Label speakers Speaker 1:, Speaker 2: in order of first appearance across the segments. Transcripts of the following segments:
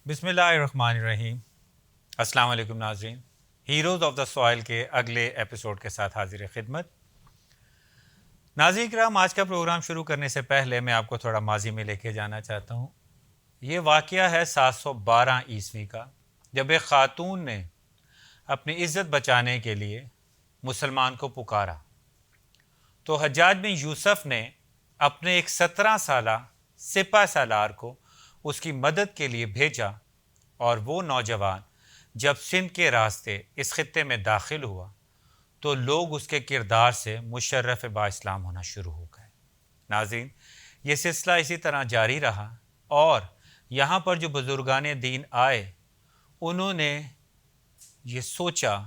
Speaker 1: بسم اللہ الرحمن الرحیم۔ السلام علیکم ناظرین، ہیروز آف دا سوائل کے اگلے ایپیسوڈ کے ساتھ حاضر خدمت۔ ناظرین کرام، آج کا پروگرام شروع کرنے سے پہلے میں آپ کو تھوڑا ماضی میں لے کے جانا چاہتا ہوں۔ یہ واقعہ ہے 712 عیسوی کا، جب ایک خاتون نے اپنی عزت بچانے کے لیے مسلمان کو پکارا تو حجاج بن یوسف نے اپنے ایک 17 سالہ سپہ سالار کو اس کی مدد کے لیے بھیجا، اور وہ نوجوان جب سندھ کے راستے اس خطے میں داخل ہوا تو لوگ اس کے کردار سے مشرف با اسلام ہونا شروع ہو گئے۔ ناظرین، یہ سلسلہ اسی طرح جاری رہا، اور یہاں پر جو بزرگان دین آئے انہوں نے یہ سوچا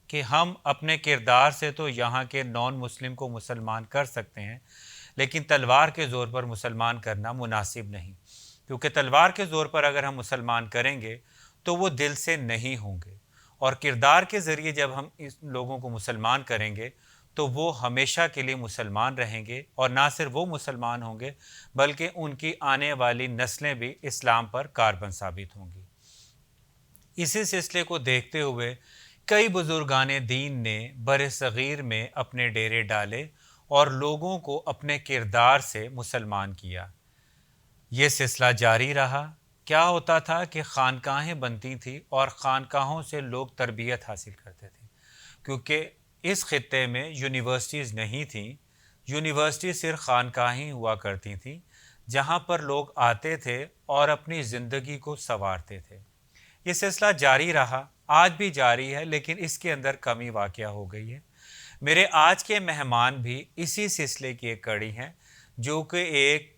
Speaker 1: کہ ہم اپنے کردار سے تو یہاں کے نان مسلم کو مسلمان کر سکتے ہیں، لیکن تلوار کے زور پر مسلمان کرنا مناسب نہیں، کیونکہ تلوار کے زور پر اگر ہم مسلمان کریں گے تو وہ دل سے نہیں ہوں گے، اور کردار کے ذریعے جب ہم اس لوگوں کو مسلمان کریں گے تو وہ ہمیشہ کے لیے مسلمان رہیں گے، اور نہ صرف وہ مسلمان ہوں گے بلکہ ان کی آنے والی نسلیں بھی اسلام پر کاربن ثابت ہوں گی۔ اسی سلسلے کو دیکھتے ہوئے کئی بزرگان دین نے بر صغیر میں اپنے ڈیرے ڈالے اور لوگوں کو اپنے کردار سے مسلمان کیا۔ یہ سلسلہ جاری رہا۔ کیا ہوتا تھا کہ خانقاہیں بنتی تھیں اور خانقاہوں سے لوگ تربیت حاصل کرتے تھے، کیونکہ اس خطے میں یونیورسٹیز نہیں تھیں۔ یونیورسٹی صرف خانقاہیں ہوا کرتی تھیں جہاں پر لوگ آتے تھے اور اپنی زندگی کو سنوارتے تھے۔ یہ سلسلہ جاری رہا، آج بھی جاری ہے، لیکن اس کے اندر کمی واقع ہو گئی ہے۔ میرے آج کے مہمان بھی اسی سلسلے کی ایک کڑی ہیں، جو کہ ایک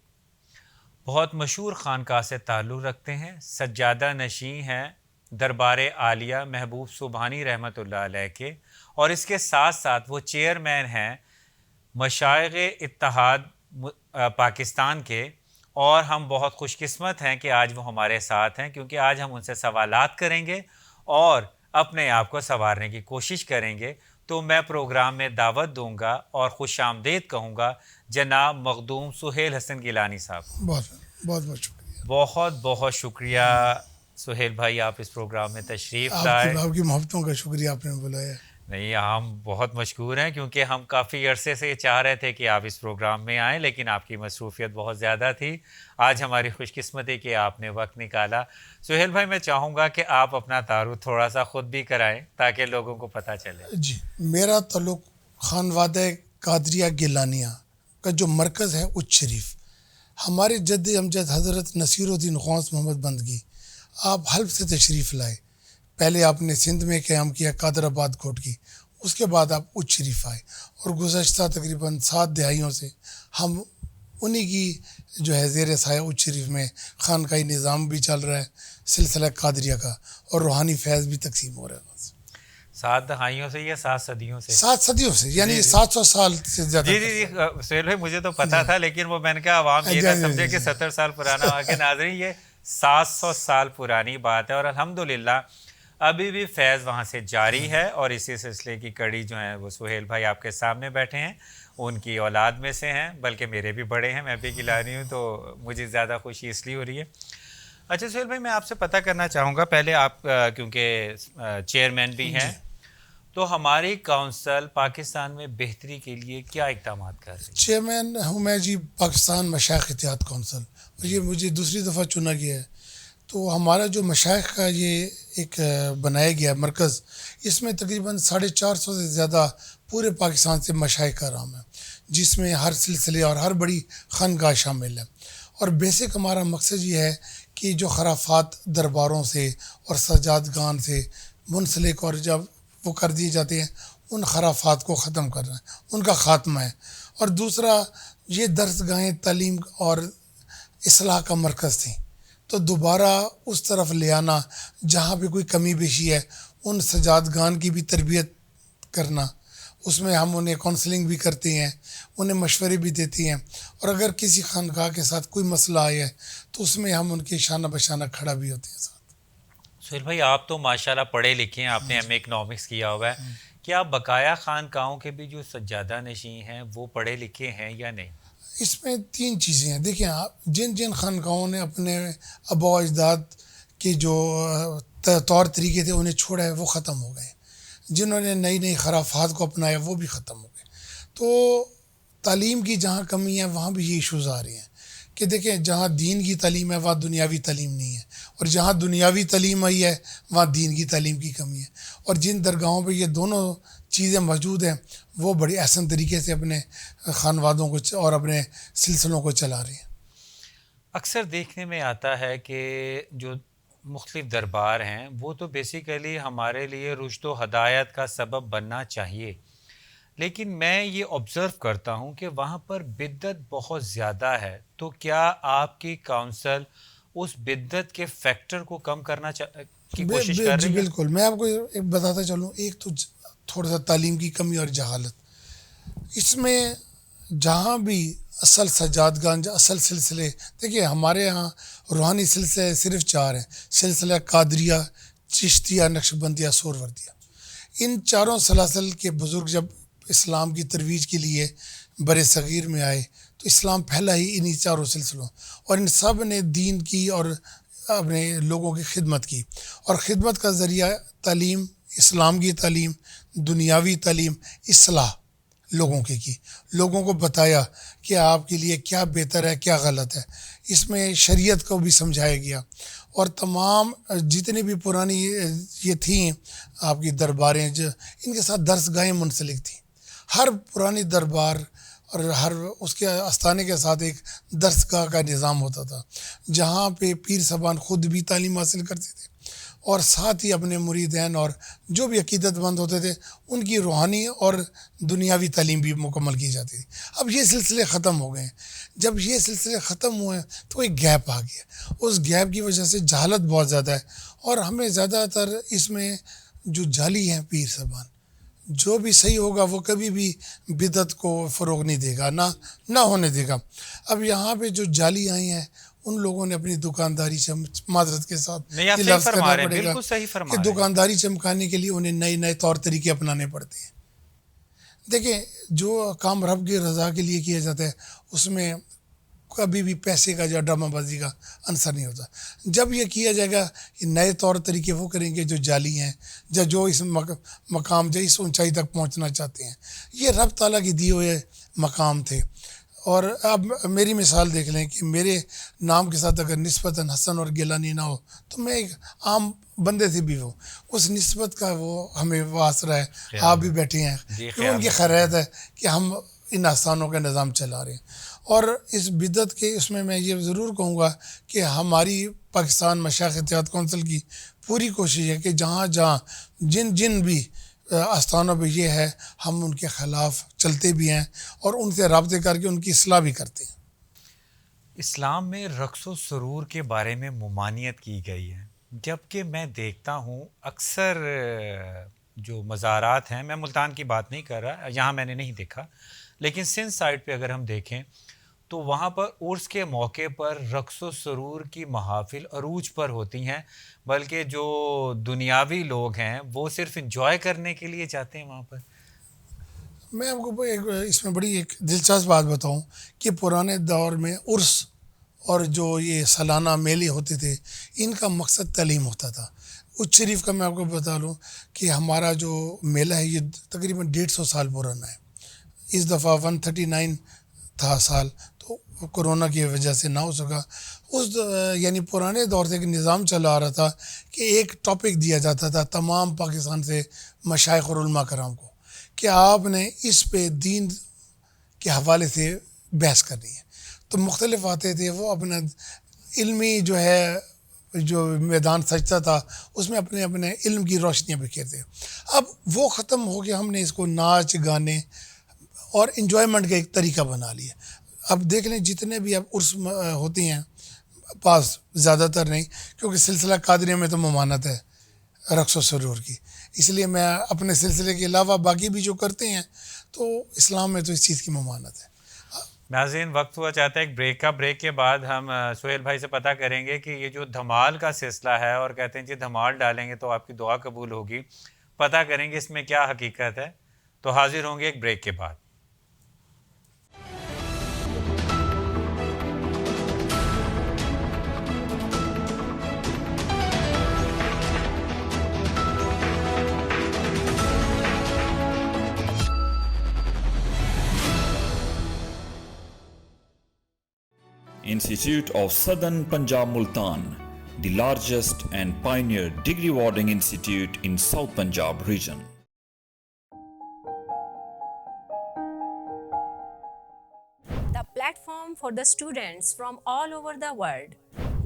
Speaker 1: بہت مشہور خانقاہ سے تعلق رکھتے ہیں، سجادہ نشین ہیں دربار عالیہ محبوب سبحانی رحمۃ اللہ علیہ کے، اور اس کے ساتھ ساتھ وہ چیئرمین ہیں مشائخ اتحاد پاکستان کے، اور ہم بہت خوش قسمت ہیں کہ آج وہ ہمارے ساتھ ہیں، کیونکہ آج ہم ان سے سوالات کریں گے اور اپنے آپ کو سنوارنے کی کوشش کریں گے۔ تو میں پروگرام میں دعوت دوں گا اور خوش آمدید کہوں گا جناب مخدوم سہیل حسن گیلانی صاحب۔
Speaker 2: بہت بہت بہت شکریہ،
Speaker 1: بہت بہت شکریہ سہیل بھائی، آپ اس پروگرام میں تشریف
Speaker 2: آپ
Speaker 1: لائے۔
Speaker 2: کی محبتوں کا شکریہ، آپ نے بلایا۔
Speaker 1: نہیں، ہم بہت مشکور ہیں، کیونکہ ہم کافی عرصے سے یہ چاہ رہے تھے کہ آپ اس پروگرام میں آئیں، لیکن آپ کی مصروفیت بہت زیادہ تھی۔ آج ہماری خوش قسمتی کہ آپ نے وقت نکالا۔ سہیل بھائی، میں چاہوں گا کہ آپ اپنا تعارف تھوڑا سا خود بھی کرائیں تاکہ لوگوں کو پتہ چلے۔
Speaker 2: جی، میرا تعلق خانوادہ قادریہ گیلانیہ کا جو مرکز ہے اچ شریف، ہمارے جد امجد حضرت نصیر الدین غوث محمد بندگی آپ حلب سے تشریف لائے۔ پہلے آپ نے سندھ میں قیام کیا، قادر آباد کوٹ کی، اس کے بعد آپ اچ شریف آئے، اور گزشتہ تقریباً 7 دہائیوں سے ہم انہی کی جو ہے زیر سایہ اچ شریف میں خانقاہی نظام بھی چل رہا ہے، سلسلہ قادریہ کا، اور روحانی فیض بھی تقسیم ہو رہا ہے۔
Speaker 1: 7 دہائیوں سے یا 7 صدیوں سے؟
Speaker 2: 7 صدیوں سے، یعنی 700 سال سے زیادہ۔
Speaker 1: جی جی جی سہیل بھائی، مجھے تو پتا تھا، لیکن وہ میں نے کہا عوام یہ نہ سمجھے کہ 70 سال پرانا ہوا کہ ناظرین یہ 700 سال پرانی بات ہے، اور الحمدللہ ابھی بھی فیض وہاں سے جاری ہے، اور اسی سلسلے کی کڑی جو ہے وہ سہیل بھائی آپ کے سامنے بیٹھے ہیں، ان کی اولاد میں سے ہیں، بلکہ میرے بھی بڑے ہیں، میں بھی گیلانی ہوں، تو مجھے زیادہ خوشی اس لیے ہو رہی ہے۔ اچھا سہیل بھائی، میں آپ سے پتہ کرنا چاہوں گا، پہلے آپ کیونکہ چیئرمین بھی ہیں، تو ہماری کونسل پاکستان میں بہتری کے لیے کیا اقدامات کر رہی ہے؟
Speaker 2: چیئرمین ہوں میں جی پاکستان مشائخ اتحاد کونسل، اور یہ مجھے دوسری دفعہ چنا گیا ہے۔ تو ہمارا جو مشائخ کا یہ ایک بنایا گیا مرکز، اس میں تقریباً 450 سے زیادہ پورے پاکستان سے مشائخ کا رام ہے، جس میں ہر سلسلے اور ہر بڑی خانقاہ شامل ہے۔ اور بیسک ہمارا مقصد یہ ہے کہ جو خرافات درباروں سے اور سجادگان سے منسلک اور جب وہ کر دیے جاتے ہیں، ان خرافات کو ختم کرنا ہے، ان کا خاتمہ ہے۔ اور دوسرا، یہ درس گاہیں تعلیم اور اصلاح کا مرکز تھیں، تو دوبارہ اس طرف لے آنا جہاں پہ کوئی کمی بیشی ہے، ان سجادگان کی بھی تربیت کرنا، اس میں ہم انہیں کونسلنگ بھی کرتے ہیں، انہیں مشورے بھی دیتے ہیں، اور اگر کسی خانقاہ کے ساتھ کوئی مسئلہ آیا ہے تو اس میں ہم ان کے شانہ بشانہ کھڑا بھی ہوتے ہیں ساتھ۔
Speaker 1: سہیل بھائی، آپ تو ماشاءاللہ پڑھے لکھے ہیں، آپ نے ایم اے اکنامکس کیا ہوا ہے، کیا بقایا خانقاہوں کے بھی جو سجادہ نشین ہیں وہ پڑھے لکھے ہیں یا نہیں؟
Speaker 2: اس میں 3 چیزیں ہیں۔ دیکھیں آپ، جن خانقاہوں نے اپنے آباء و اجداد کہ جو طور طریقے تھے انہیں چھوڑا ہے وہ ختم ہو گئے، جنہوں نے نئی نئی خرافات کو اپنایا وہ بھی ختم ہو گئے. تو تعلیم کی جہاں کمی ہے وہاں بھی یہ ایشوز آ رہے ہیں کہ دیکھیں جہاں دین کی تعلیم ہے وہاں دنیاوی تعلیم نہیں ہے، اور جہاں دنیاوی تعلیم آئی ہے وہاں دین کی تعلیم کی کمی ہے. اور جن درگاہوں پہ یہ دونوں چیزیں موجود ہیں وہ بڑی احسن طریقے سے اپنے خانوادوں کو اور اپنے سلسلوں کو چلا رہے ہیں.
Speaker 1: اکثر دیکھنے میں آتا ہے کہ جو مختلف دربار ہیں وہ تو بیسیکلی ہمارے لیے رشد و ہدایت کا سبب بننا چاہیے، لیکن میں یہ آبزرو کرتا ہوں کہ وہاں پر بدعت بہت زیادہ ہے. تو کیا آپ کی کونسل اس بدعت کے فیکٹر کو کم کرنا کی کوشش کر
Speaker 2: جی
Speaker 1: رہی ہے؟
Speaker 2: بالکل. میں آپ کو ایک بتاتا چلوں، ایک تو تھوڑا سا تعلیم کی کمی اور جہالت. اس میں جہاں بھی اصل سجادگان اصل سلسلے، دیکھیے ہمارے ہاں روحانی سلسلے صرف 4 ہیں، سلسلہ قادریہ، چشتیہ، نقشبندیہ، سہروردیہ. ان چاروں سلاسل کے بزرگ جب اسلام کی ترویج کے لیے بر صغیر میں آئے تو اسلام پھیلا ہی انہی چاروں سلسلوں، اور ان سب نے دین کی اور اپنے لوگوں کی خدمت کی. اور خدمت کا ذریعہ تعلیم، اسلام کی تعلیم، دنیاوی تعلیم، اصلاح لوگوں کی لوگوں کو بتایا کہ آپ کے لیے کیا بہتر ہے کیا غلط ہے. اس میں شریعت کو بھی سمجھایا گیا. اور تمام جتنی بھی پرانی یہ تھیں آپ کی درباریں ان کے ساتھ درس گاہیں منسلک تھیں. ہر پرانی دربار اور ہر اس کے آستانے کے ساتھ ایک درس گاہ کا نظام ہوتا تھا جہاں پہ پیر صاحبان خود بھی تعلیم حاصل کرتے تھے اور ساتھ ہی اپنے مریدین اور جو بھی عقیدت مند ہوتے تھے ان کی روحانی اور دنیاوی تعلیم بھی مکمل کی جاتی تھی. اب یہ سلسلے ختم ہو گئے ہیں. جب یہ سلسلے ختم ہوئے تو ایک گیپ آ گیا. اس گیپ کی وجہ سے جہالت بہت زیادہ ہے، اور ہمیں زیادہ تر اس میں جو جعلی ہیں پیر صاحبان، جو بھی صحیح ہوگا وہ کبھی بھی بدعت کو فروغ نہیں دے گا، نہ ہونے دے گا. اب یہاں پہ جو جعلی آئی ہیں ان لوگوں نے اپنی دکانداری سے معذرت کے ساتھ
Speaker 1: نہیں، آپ
Speaker 2: یہ
Speaker 1: صحیح
Speaker 2: لفظ
Speaker 1: فرما
Speaker 2: کرنا
Speaker 1: رہے ہیں،
Speaker 2: پڑے گا
Speaker 1: بالکل صحیح فرما
Speaker 2: کہ
Speaker 1: رہے ہیں.
Speaker 2: دکانداری چمکانے کے لیے انہیں نئے نئے طور طریقے اپنانے پڑتے ہیں. دیکھیں جو کام رب کی رضا کے لیے کیا جاتا ہے اس میں کبھی بھی پیسے کا یا ڈرامہ بازی کا عنصر نہیں ہوتا. جب یہ کیا جائے گا کہ نئے طور طریقے وہ کریں گے جو جعلی ہیں یا جو اس مقام یا اس اونچائی تک پہنچنا چاہتے ہیں. یہ رب تعالیٰ کی دیے ہوئے مقام تھے. اور اب میری مثال دیکھ لیں کہ میرے نام کے ساتھ اگر نسبتاً حسن اور گیلانی نہ ہو تو میں ایک عام بندے سے بھی ہوں، اس نسبت کا وہ ہمیں واسطہ ہے. آپ بھی بیٹھے ہیں کہ ان کی خیریت ہے کہ ہم ان آستانوں کا نظام چلا رہے ہیں. اور اس بدعت کے اس میں یہ ضرور کہوں گا کہ ہماری پاکستان مشائخ اتحاد کونسل کی پوری کوشش ہے کہ جہاں جہاں جن بھی آستانوں پہ یہ ہے ہم ان کے خلاف چلتے بھی ہیں اور ان سے رابطے کر کے ان کی اصلاح بھی کرتے ہیں.
Speaker 1: اسلام میں رقص و سرور کے بارے میں ممانعت کی گئی ہے، جبکہ میں دیکھتا ہوں اکثر جو مزارات ہیں، میں ملتان کی بات نہیں کر رہا، یہاں میں نے نہیں دیکھا، لیکن سندھ سائڈ پہ اگر ہم دیکھیں تو وہاں پر عرس کے موقع پر رقص و سرور کی محافل عروج پر ہوتی ہیں، بلکہ جو دنیاوی لوگ ہیں وہ صرف انجوائے کرنے کے لیے جاتے ہیں وہاں پر.
Speaker 2: میں آپ کو اس میں بڑی ایک دلچسپ بات بتاؤں کہ پرانے دور میں عرس اور جو یہ سالانہ میلے ہوتے تھے ان کا مقصد تعلیم ہوتا تھا. اچ شریف کا میں آپ کو بتا لوں کہ ہمارا جو میلہ ہے یہ تقریباً 150 سال پرانا ہے. اس دفعہ 139 تھا سال، تو کورونا کی وجہ سے نہ ہو سکا. اس یعنی پرانے دور سے ایک نظام چلا آ رہا تھا کہ ایک ٹاپک دیا جاتا تھا تمام پاکستان سے مشائخ اور علماء کرام کو کہ آپ نے اس پہ دین کے حوالے سے بحث کرنی ہے. تو مختلف آتے تھے، وہ اپنا علمی جو ہے جو میدان سجتا تھا اس میں اپنے اپنے علم کی روشنیاں بکھیرتے. اب وہ ختم ہو گیا، ہم نے اس کو ناچ گانے اور انجوائمنٹ کا ایک طریقہ بنا لیا. اب دیکھ لیں جتنے بھی اب عرس ہوتی ہیں پاس زیادہ تر نہیں، کیونکہ سلسلہ قادریہ میں تو ممانعت ہے رقص و سرور کی، اس لیے میں اپنے سلسلے کے علاوہ باقی بھی جو کرتے ہیں تو اسلام میں تو اس چیز کی ممانعت ہے.
Speaker 1: ناظرین وقت ہوا چاہتا ہے ایک بریک کا. بریک کے بعد ہم سہیل بھائی سے پتہ کریں گے کہ یہ جو دھمال کا سلسلہ ہے اور کہتے ہیں جی دھمال ڈالیں گے تو آپ کی دعا قبول ہوگی، پتہ کریں گے اس میں کیا حقیقت ہے. تو حاضر ہوں گے ایک بریک کے بعد.
Speaker 3: Institute of Southern Punjab Multan, the largest and pioneer degree awarding institute in South Punjab region.
Speaker 4: The platform for the students from all over the world.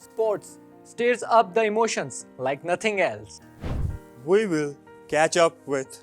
Speaker 5: Sports stirs up the emotions like nothing else. We will catch up with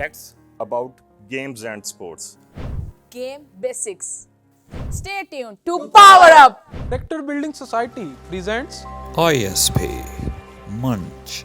Speaker 6: Facts about games and sports.
Speaker 7: Game basics. Stay tuned to Power Up.
Speaker 5: Character Building Society presents
Speaker 3: ISP Munch.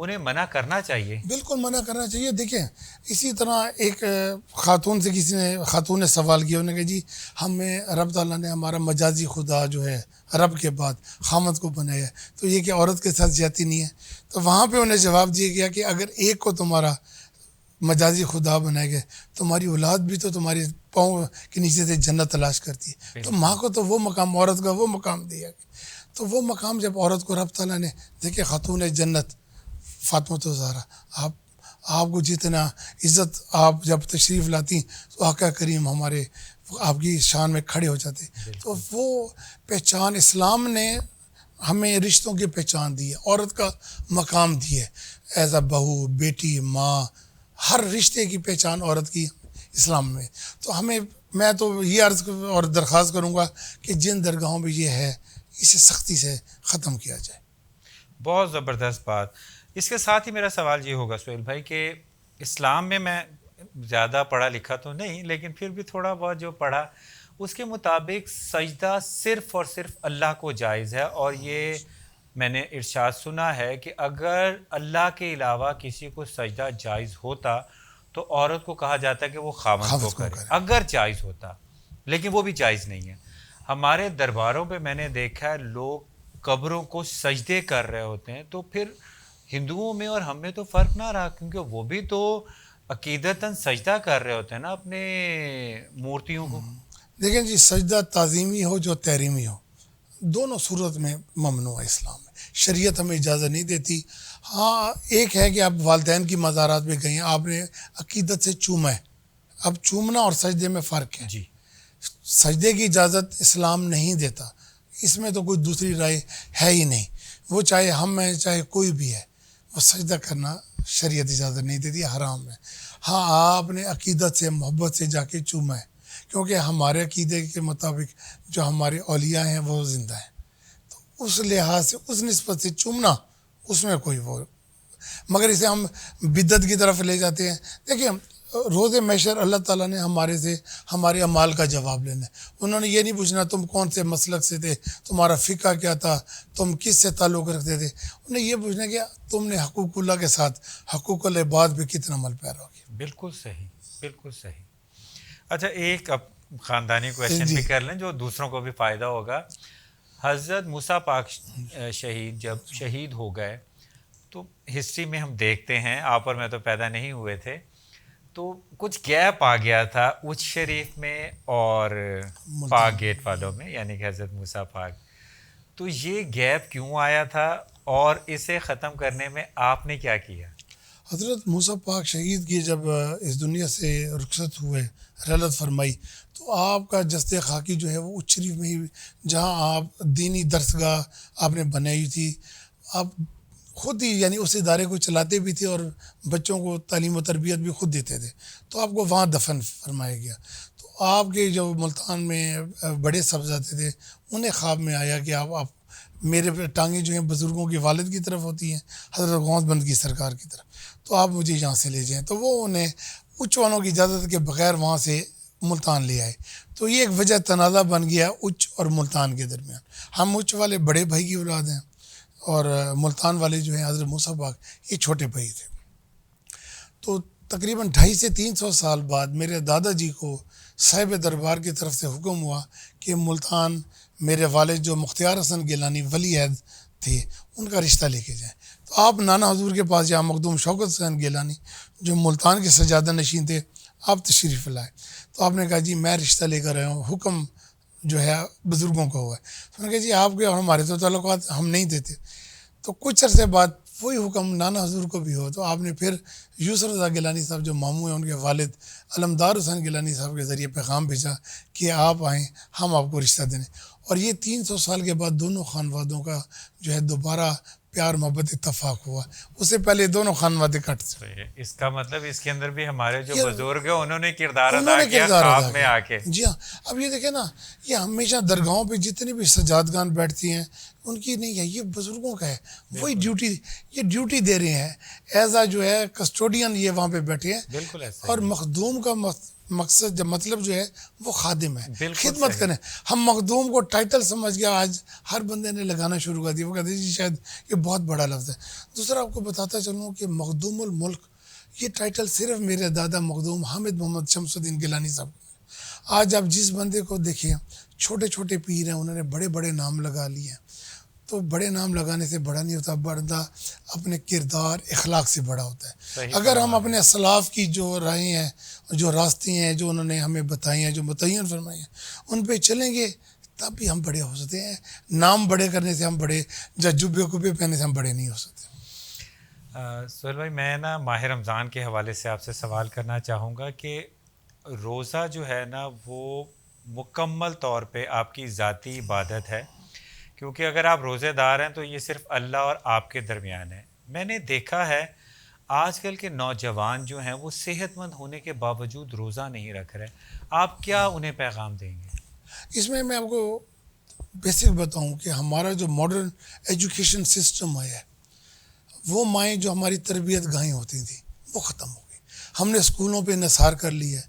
Speaker 1: انہیں منع کرنا چاہیے.
Speaker 2: بالکل منع کرنا چاہیے. دیکھیں اسی طرح ایک خاتون سے کسی نے خاتون نے سوال کیا, انہوں نے کہا جی ہمیں رب تعالیٰ نے ہمارا مجازی خدا جو ہے رب کے بعد خامد کو بنایا ہے, تو یہ کہ عورت کے ساتھ زیادتی نہیں ہے؟ تو وہاں پہ انہیں جواب دیا گیا کہ اگر ایک کو تمہارا مجازی خدا بنائے گئے, تمہاری اولاد بھی تو تمہاری پاؤں کے نیچے سے جنت تلاش کرتی ہے. تو ماں کو تو وہ مقام, عورت کا وہ مقام دیا گیا. تو وہ مقام جب عورت کو رب تعالیٰ نے, دیکھیں خاتون جنت فاطمہ الزہرا, آپ کو جتنا عزت آپ جب تشریف لاتی تو آقا کریم ہمارے آپ کی شان میں کھڑے ہو جاتے. تو وہ پہچان اسلام نے ہمیں رشتوں کی پہچان دی ہے, عورت کا مقام دی ہے ایز اے بہو, بیٹی, ماں, ہر رشتے کی پہچان عورت کی اسلام میں. تو ہمیں, میں تو یہ عرض اور درخواست کروں گا کہ جن درگاہوں میں یہ ہے اسے سختی سے ختم کیا جائے.
Speaker 1: بہت زبردست بات. اس کے ساتھ ہی میرا سوال یہ ہوگا سہیل بھائی کہ اسلام میں زیادہ پڑھا لکھا تو نہیں, لیکن پھر بھی تھوڑا بہت جو پڑھا, اس کے مطابق سجدہ صرف اور صرف اللہ کو جائز ہے, اور یہ میں نے ارشاد سنا ہے کہ اگر اللہ کے علاوہ کسی کو سجدہ جائز ہوتا تو عورت کو کہا جاتا ہے کہ وہ خاوند کو کرے, اگر جائز ہوتا, لیکن وہ بھی جائز نہیں ہے. ہمارے درباروں پہ میں نے دیکھا ہے لوگ قبروں کو سجدے کر رہے ہوتے ہیں, تو پھر ہندوؤں میں اور ہم میں تو فرق نہ رہا, کیونکہ وہ بھی تو عقیدتاً سجدہ کر رہے ہوتے ہیں نا اپنے مورتیوں کو.
Speaker 2: دیکھیں جی, سجدہ تعظیمی ہو جو تحریمی ہو, دونوں صورت میں ممنوع ہے اسلام میں. شریعت ہمیں اجازت نہیں دیتی. ہاں ایک ہے کہ آپ والدین کی مزارات پہ گئے ہیں, آپ نے عقیدت سے چوما ہے, اب چومنا اور سجدے میں فرق ہے.
Speaker 1: جی,
Speaker 2: سجدے کی اجازت اسلام نہیں دیتا, اس میں تو کوئی دوسری رائے ہے ہی نہیں. وہ چاہے ہم ہیں چاہے کوئی بھی ہے, وہ سجدہ کرنا شریعت اجازت نہیں دیتی, حرام ہے. ہاں آپ نے عقیدت سے محبت سے جا کے چوما ہے, کیونکہ ہمارے عقیدے کے مطابق جو ہمارے اولیاء ہیں وہ زندہ ہیں, تو اس لحاظ سے اس نسبت سے چومنا اس میں کوئی وہ, مگر اسے ہم بدعت کی طرف لے جاتے ہیں. دیکھیں روز محشر اللہ تعالیٰ نے ہمارے سے ہمارے اعمال کا جواب لینا ہے. انہوں نے یہ نہیں پوچھنا تم کون سے مسلک سے تھے, تمہارا فقہ کیا تھا, تم کس سے تعلق رکھتے تھے. انہیں یہ پوچھنا کہ تم نے حقوق اللہ کے ساتھ حقوق العباد پہ کتنا عمل پیرا ہو گیا.
Speaker 1: بالکل صحیح, بالکل صحیح. اچھا ایک اب خاندانی کویشچن بھی کر لیں جو دوسروں کو بھی فائدہ ہوگا. حضرت موسیٰ پاک شہید جب شہید ہو گئے تو ہسٹری میں ہم دیکھتے ہیں, آپ اور میں تو پیدا نہیں ہوئے تھے, تو کچھ گیپ آ گیا تھا اچ شریف میں اور پاک گیٹ والوں میں, یعنی کہ حضرت موسیٰ پاک. تو یہ گیپ کیوں آیا تھا اور اسے ختم کرنے میں آپ نے کیا کیا؟
Speaker 2: حضرت موسیٰ پاک شہید کی جب اس دنیا سے رخصت ہوئے, رحلت فرمائی, تو آپ کا جسد خاکی جو ہے وہ اچ شریف میں ہی, جہاں آپ دینی درسگاہ آپ نے بنائی تھی, آپ خود ہی یعنی اس ادارے کو چلاتے بھی تھے اور بچوں کو تعلیم و تربیت بھی خود دیتے تھے, تو آپ کو وہاں دفن فرمایا گیا. تو آپ کے جو ملتان میں بڑے صاحبزادے تھے انہیں خواب میں آیا کہ آپ میرے ٹانگیں جو ہیں بزرگوں کے والد کی طرف ہوتی ہیں, حضرت غوث بند کی سرکار کی طرف, تو آپ مجھے یہاں سے لے جائیں. تو وہ انہیں اچ والوں کی اجازت کے بغیر وہاں سے ملتان لے آئے. تو یہ ایک وجہ تنازع بن گیا اچ اور ملتان کے درمیان. ہم اچ والے بڑے بھائی کی اولاد ہیں اور ملتان والے جو ہیں حضرت موسیٰ پاک یہ چھوٹے بھائی تھے. تو تقریباً 250 سے 300 سال بعد میرے دادا جی کو صاحب دربار کی طرف سے حکم ہوا کہ ملتان میرے والد جو مختار حسن گیلانی ولی عہد تھے ان کا رشتہ لے کے جائیں. تو آپ نانا حضور کے پاس جہاں مخدوم شوکت حسین گیلانی جو ملتان کے سجادہ نشین تھے آپ تشریف لائے. تو آپ نے کہا جی میں رشتہ لے کر آیا ہوں, حکم جو ہے بزرگوں کا ہوا ہے. تو نے کہا جی آپ کے اور ہمارے تو تعلقات ہم نہیں دیتے. تو کچھ عرصے بعد وہی حکم نانا حضور کو بھی ہو, تو آپ نے پھر یوسف رضا گیلانی صاحب جو ماموں ہیں ان کے والد علمدار حسین گیلانی صاحب کے ذریعے پیغام بھیجا کہ آپ آئیں ہم آپ کو رشتہ دیں. اور یہ 300 سال کے بعد دونوں خانوادوں کا جو ہے دوبارہ پیار محبت اتفاق ہوا. اس سے پہلے دونوں خانوادے کٹ تھے.
Speaker 1: اس کا مطلب اس کے اندر بھی ہمارے جو بزرگ ہیں انہوں نے کردار ادا کیا خواب میں آ کے.
Speaker 2: جی ہاں, اب یہ دیکھیں نا, یہ ہمیشہ درگاہوں پہ جتنے بھی سجادگان بیٹھتی ہیں ان کی نہیں ہے, یہ بزرگوں کا ہے. وہی ڈیوٹی, یہ ڈیوٹی دے رہے ہیں ایز اے جو ہے کسٹوڈین, یہ وہاں پہ بیٹھے ہیں.
Speaker 1: بالکل ایسا.
Speaker 2: اور مخدوم کا مقصد جب مطلب جو ہے وہ خادم ہے،
Speaker 1: بالکل
Speaker 2: خدمت
Speaker 1: صحیح.
Speaker 2: کریں. ہم مخدوم کو ٹائٹل سمجھ گیا، آج ہر بندے نے لگانا شروع کر دیا. وہ کہتے ہیں جی شاید یہ بہت بڑا لفظ ہے. دوسرا آپ کو بتاتا چلوں کہ مخدوم الملک یہ ٹائٹل صرف میرے دادا مخدوم حامد محمد شمس الدین گیلانی صاحب کو. آج آپ جس بندے کو دیکھیں، چھوٹے چھوٹے پیر ہیں، انہوں نے بڑے بڑے نام لگا لیے ہیں. تو بڑے نام لگانے سے بڑا نہیں ہوتا، بندہ اپنے کردار اخلاق سے بڑا ہوتا ہے. اگر ہم اپنے اسلاف کی جو راہیں ہیں، جو راستے ہیں، جو انہوں نے ہمیں بتائی ہیں، جو متعین فرمائی ہیں، ان پہ چلیں گے تب بھی ہم بڑے ہو سکتے ہیں. نام بڑے کرنے سے ہم بڑے، یا جبے کبے پہننے سے ہم بڑے نہیں ہو سکتے.
Speaker 1: سہیل بھائی، میں نا ماہ رمضان کے حوالے سے آپ سے سوال کرنا چاہوں گا کہ روزہ جو ہے نا وہ مکمل طور پہ آپ کی ذاتی عبادت ہے، کیونکہ اگر آپ روزے دار ہیں تو یہ صرف اللہ اور آپ کے درمیان ہے. میں نے دیکھا ہے آج کل کے نوجوان جو ہیں وہ صحت مند ہونے کے باوجود روزہ نہیں رکھ رہے. آپ کیا انہیں پیغام دیں گے؟
Speaker 2: اس میں آپ کو بیسک بتاؤں کہ ہمارا جو ماڈرن ایجوکیشن سسٹم ہے، وہ مائیں جو ہماری تربیت گاہیں ہوتی تھیں وہ ختم ہو گئی. ہم نے اسکولوں پہ انحصار کر لی ہے.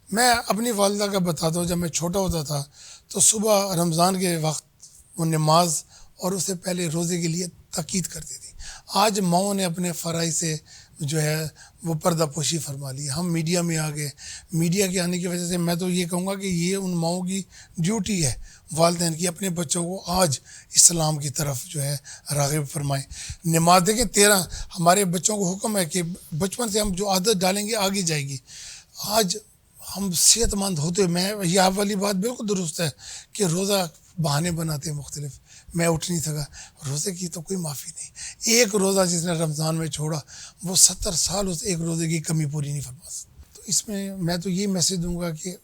Speaker 2: میں اپنی والدہ کا بتاتا ہوں، جب میں چھوٹا ہوتا تھا تو صبح رمضان کے وقت وہ نماز اور اس سے پہلے روزے کے لیے تاکید کرتی تھی. آج ماؤں نے اپنے فرائض سے جو ہے وہ پردہ پوشی فرما لی. ہم میڈیا میں آ گئے. میڈیا کے آنے کی وجہ سے میں تو یہ کہوں گا کہ یہ ان ماؤں کی ڈیوٹی ہے، والدین کی، اپنے بچوں کو آج اسلام کی طرف جو ہے راغب فرمائیں. نماز دیکھیں 13 ہمارے بچوں کو حکم ہے کہ بچپن سے ہم جو عادت ڈالیں گے آگے جائے گی. آج ہم صحت مند ہوتے، میں یہ آپ والی بات بالکل درست ہے کہ روزہ بہانے بناتے ہیں مختلف، میں اٹھ نہیں سکا. روزے کی تو کوئی معافی نہیں. ایک روزہ جس نے رمضان میں چھوڑا وہ 70 سال اس ایک روزے کی کمی پوری نہیں فرما سکتا. تو اس میں تو یہ میسیج دوں گا کہ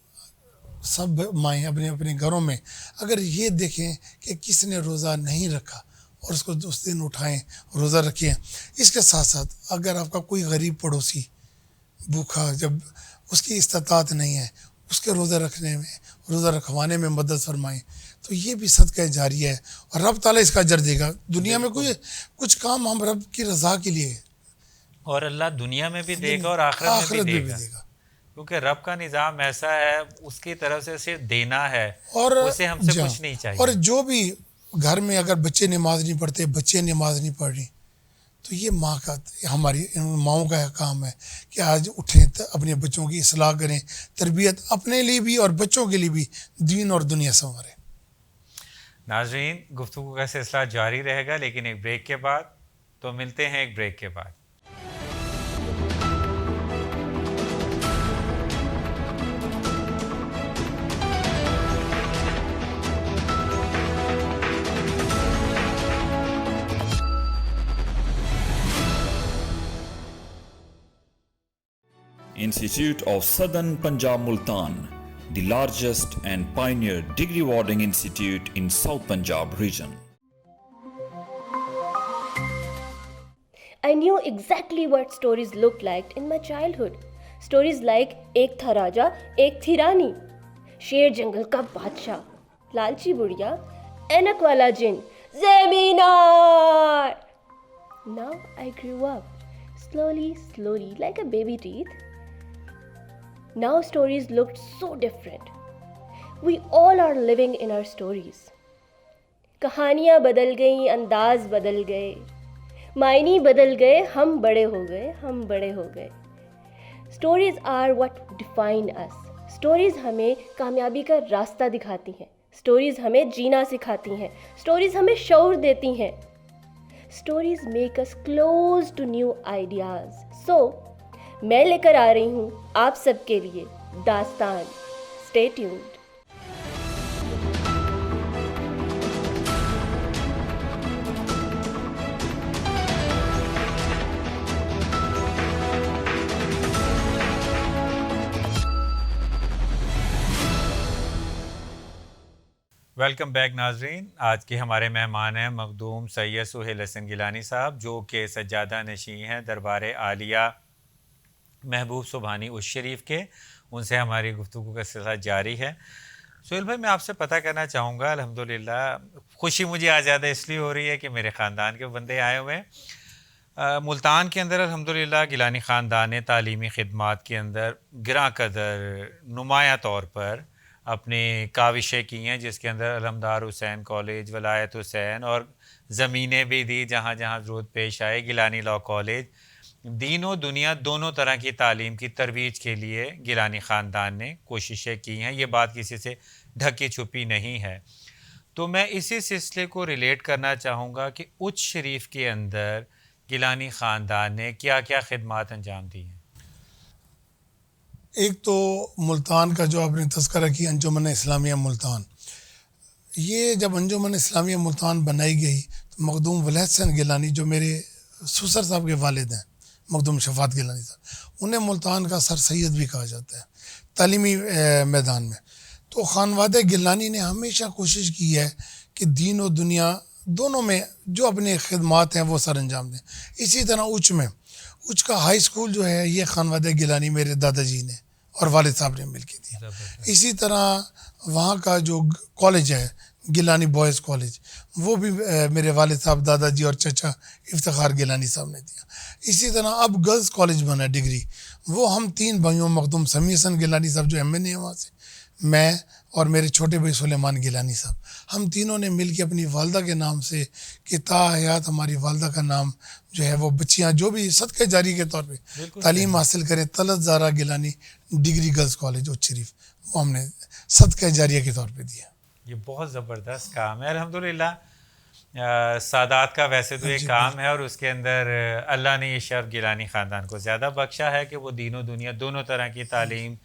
Speaker 2: سب مائیں اپنے اپنے گھروں میں اگر یہ دیکھیں کہ کس نے روزہ نہیں رکھا اور اس کو اس دن اٹھائیں، روزہ رکھیں. اس کے ساتھ ساتھ اگر آپ کا کوئی غریب پڑوسی بھوکھا، جب اس کی استطاعت نہیں ہے، اس کے روزہ رکھنے میں، روزہ رکھوانے میں مدد فرمائیں، تو یہ بھی صدقہ جاریہ ہے اور رب تعالیٰ اس کا اجر دے گا. دنیا میں کوئی کچھ کام ہم رب کی رضا کے لیے،
Speaker 1: اور اللہ دنیا میں بھی دے گا اور آخرت میں بھی دے گا، کیونکہ رب کا نظام ایسا ہے، اس کی طرف سے صرف دینا ہے،
Speaker 2: اور
Speaker 1: اسے ہم سے کچھ نہیں چاہیے.
Speaker 2: اور جو بھی گھر میں اگر بچے نماز نہیں پڑھتے، بچے نماز نہیں پڑھ رہی، تو یہ ماں کا، ہماری ماؤں کا کام ہے کہ آج اٹھیں، اپنے بچوں کی اصلاح کریں، تربیت اپنے لیے بھی اور بچوں کے لیے بھی، دین اور دنیا سنواریں.
Speaker 1: ناظرین، گفتگو کا سلسلہ جاری رہے گا لیکن ایک بریک کے بعد. تو ملتے ہیں ایک بریک کے بعد.
Speaker 3: Institute of Southern Punjab Multan, the largest and pioneer degree awarding institute in South Punjab region.
Speaker 8: I knew exactly what stories looked like in my childhood. Stories like Ek Tha Raja, Ek Thi Rani, Sher Jungle Ka Badshah, Lalchi Budiya, Anak Wala Jinn, Zeminar. Now I grew up, slowly, like a baby teeth. Now stories looked so different. We all are living in our stories. کہانیاں بدل گئیں، انداز بدل گئے، معنی بدل گئے، ہم بڑے ہو گئے. Stories are what define us. Stories ہمیں کامیابی کا راستہ دکھاتی ہیں، اسٹوریز ہمیں جینا سکھاتی ہیں، اسٹوریز ہمیں شعور دیتی ہیں. Stories make us close to new ideas. So میں لے کر آ رہی ہوں آپ سب کے لیے داستان. Stay tuned.
Speaker 1: ویلکم بیک ناظرین. آج کے ہمارے مہمان ہیں مخدوم سید سہیل حسن گیلانی صاحب، جو کہ سجادہ نشین ہیں دربار عالیہ محبوب سبحانی اس شریف کے. ان سے ہماری گفتگو کا سلسلہ جاری ہے. سہیل بھائی، میں آپ سے پتہ کرنا چاہوں گا، الحمدللہ خوشی مجھے آج زیادہ اس لیے ہو رہی ہے کہ میرے خاندان کے بندے آئے ہوئے ہیں. ملتان کے اندر الحمدللہ گیلانی خاندان نے تعلیمی خدمات کے اندر گراں قدر نمایاں طور پر اپنے کاوشیں کی ہیں، جس کے اندر علمدار حسین کالج، ولایت حسین اور زمینیں بھی دی جہاں جہاں ضرورت پیش آئے، گیلانی لاء کالج، دین و دنیا دونوں طرح کی تعلیم کی ترویج کے لیے گیلانی خاندان نے کوششیں کی ہیں. یہ بات کسی سے ڈھکی چھپی نہیں ہے. تو میں اسی سلسلے کو ریلیٹ کرنا چاہوں گا کہ اچ شریف کے اندر گیلانی خاندان نے کیا کیا خدمات انجام دی ہیں.
Speaker 2: ایک تو ملتان کا جو آپ نے تذکرہ کیا انجمن اسلامیہ ملتان، یہ جب انجمن اسلامیہ ملتان بنائی گئی تو مخدوم ولید حسین گیلانی جو میرے سسر صاحب کے والد ہیں، مخدوم شفاعت گیلانی صاحب، انہیں ملتان کا سر سید بھی کہا جاتا ہے تعلیمی میدان میں. تو خانوادہ گیلانی نے ہمیشہ کوشش کی ہے کہ دین و دنیا دونوں میں جو اپنے خدمات ہیں وہ سر انجام دیں. اسی طرح اچ کا ہائی اسکول جو ہے یہ خانوادہ گیلانی میرے دادا جی نے اور والد صاحب نے مل کے دیا. اسی طرح وہاں کا جو کالج ہے گیلانی بوائز کالج، وہ بھی میرے والد صاحب، دادا جی اور چچا افتخار گیلانی صاحب نے دیا. اسی طرح اب گرلز کالج بنا ڈگری، وہ ہم 3 بھائیوں مخدوم سمیع حسن گیلانی صاحب جو ایم این اے ہیں وہاں سے، میں اور میرے چھوٹے بھائی سلیمان گیلانی صاحب، ہم تینوں نے مل کے اپنی والدہ کے نام سے کہ تا حیات ہماری والدہ کا نام جو ہے وہ بچیاں جو بھی صدقہ جاری کے طور پہ تعلیم حاصل کریں، Talat Zahra Gilani degree girls college اچ شریف، وہ ہم نے صدقہ جاریہ کے طور پہ دیا.
Speaker 1: یہ بہت زبردست کام ہے الحمدللہ. سادات کا ویسے تو ایک کام ہے اور اس کے اندر اللہ نے یہ شرف گیلانی خاندان کو زیادہ بخشا ہے کہ وہ دین و دنیا دونوں طرح کی تعلیم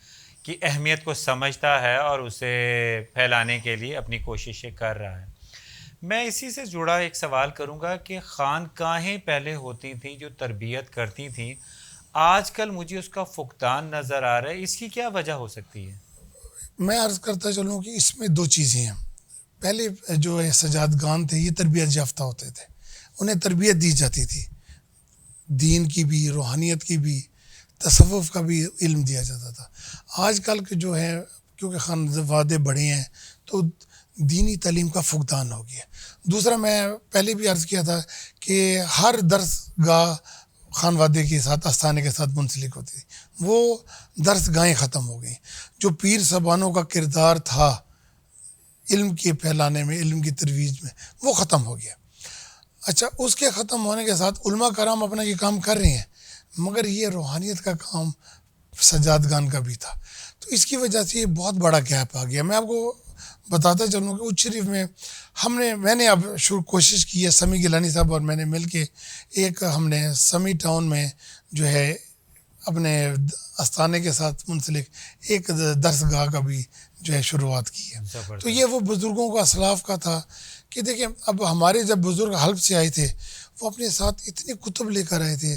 Speaker 1: کی اہمیت کو سمجھتا ہے اور اسے پھیلانے کے لیے اپنی کوششیں کر رہا ہے. میں اسی سے جڑا ایک سوال کروں گا کہ خانقاہیں پہلے ہوتی تھیں جو تربیت کرتی تھیں، آج کل مجھے اس کا فقدان نظر آ رہا ہے، اس کی کیا وجہ ہو سکتی ہے؟
Speaker 2: میں عرض کرتا چلوں کہ اس میں 2 چیزیں ہیں. پہلے جو ہے سجادگان تھے یہ تربیت یافتہ ہوتے تھے، انہیں تربیت دی جاتی تھی، دین کی بھی، روحانیت کی بھی، تصوف کا بھی علم دیا جاتا تھا. آج کل کے جو ہے کیونکہ خانوادے بڑے ہیں تو دینی تعلیم کا فقدان ہو گیا. دوسرا میں پہلے بھی عرض کیا تھا کہ ہر درس گاہ خانوادے کے ساتھ آستانے کے ساتھ منسلک ہوتی تھی، وہ درس گاہیں ختم ہو گئیں. جو پیر صاحبانوں کا کردار تھا علم کے پھیلانے میں، علم کی ترویج میں، وہ ختم ہو گیا. اچھا، اس کے ختم ہونے کے ساتھ علماء کرام اپنا یہ کام کر رہے ہیں، مگر یہ روحانیت کا کام سجادگان کا بھی تھا. تو اس کی وجہ سے یہ بہت بڑا گیپ آ گیا. میں آپ کو بتاتا چلوں کہ اچ شریف میں میں نے اب کوشش کی ہے، سمیع گیلانی صاحب اور میں نے مل کے ایک ہم نے سمیع ٹاؤن میں جو ہے اپنے آستانے کے ساتھ منسلک ایک درس گاہ کا بھی جو ہے شروعات کی ہے. تو یہ وہ بزرگوں کا اسلاف کا تھا کہ دیکھیں اب ہمارے جب بزرگ حلب سے آئے تھے وہ اپنے ساتھ اتنی کتب لے کر آئے تھے،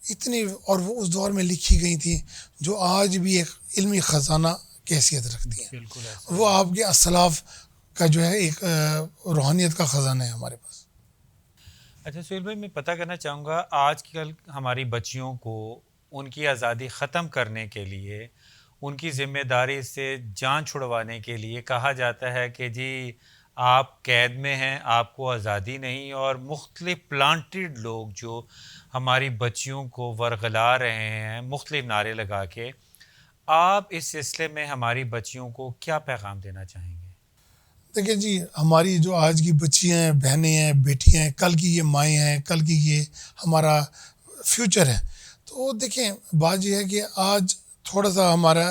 Speaker 2: اتنی، اور وہ اس دور میں لکھی گئی تھیں جو آج بھی ایک علمی خزانہ کی حیثیت رکھتی ہیں. وہ آپ کے اسلاف کا جو ہے ایک روحانیت کا خزانہ ہے ہمارے پاس.
Speaker 1: اچھا سہیل بھائی، میں پتہ کرنا چاہوں گا آج کل ہماری بچیوں کو ان کی آزادی ختم کرنے کے لیے، ان کی ذمہ داری سے جان چھڑوانے کے لیے کہا جاتا ہے کہ جی آپ قید میں ہیں، آپ کو آزادی نہیں، اور مختلف پلانٹڈ لوگ جو ہماری بچیوں کو ورغلا رہے ہیں مختلف نعرے لگا کے. آپ اس سلسلے میں ہماری بچیوں کو کیا پیغام دینا چاہیں گے؟
Speaker 2: دیکھیں جی، ہماری جو آج کی بچیاں ہیں، بہنیں ہیں، بیٹیاں ہیں، کل کی یہ مائیں ہیں، کل کی یہ ہمارا فیوچر ہے. تو دیکھیں بات یہ ہے کہ آج تھوڑا سا ہمارا